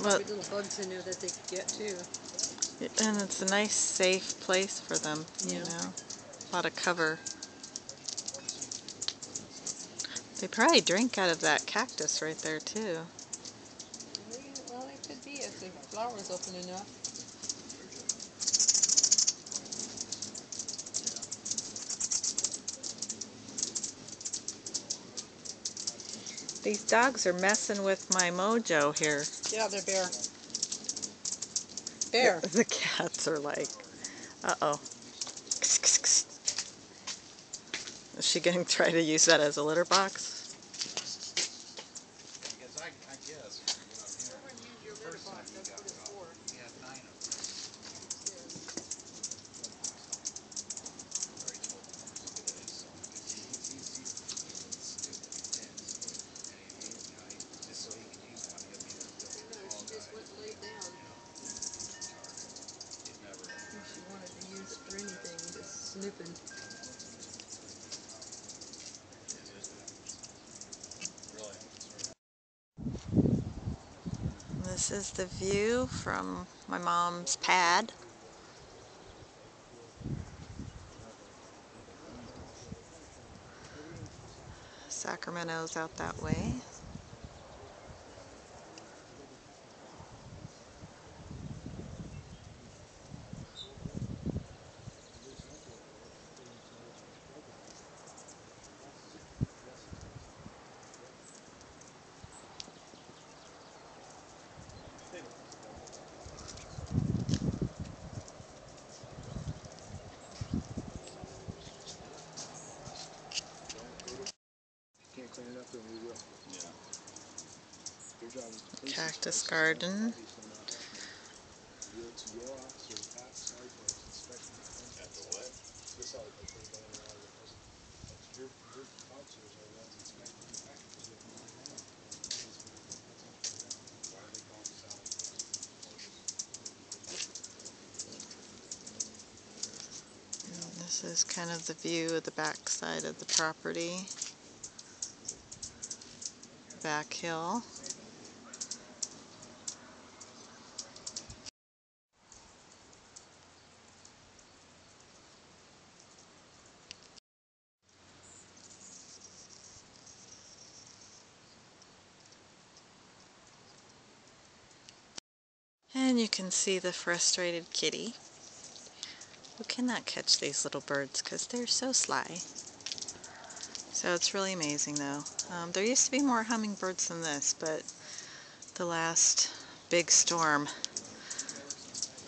probably little bugs in there that they could get too. And it's a nice, safe place for them, you know. A lot of cover. They probably drink out of that cactus right there too. Well, it could be if the flower's open enough. These dogs are messing with my mojo here. Yeah, they're bare. Bear. The cats are like, uh-oh. Is she going to try to use that as a litter box? I guess. Someone use your litter box, that's what it's for. We had 9 of them. Just so he could use one, he'll be No, she just went and laid down. If she wanted to use it for anything, just snooping. This is the view from my mom's pad. Sacramento's out that way. Cactus garden. This is kind of the view of the back side of the property. Back hill. And you can see the frustrated kitty who cannot catch these little birds because they're so sly. So it's really amazing though. There used to be more hummingbirds than this, but the last big storm,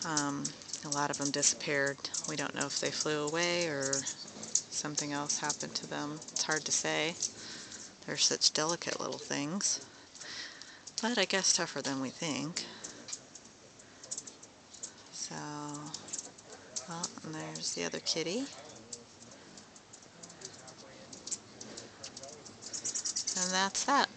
a lot of them disappeared. We don't know if they flew away or something else happened to them. It's hard to say. They're such delicate little things, but I guess tougher than we think. So, well, and there's the other kitty. And that's that.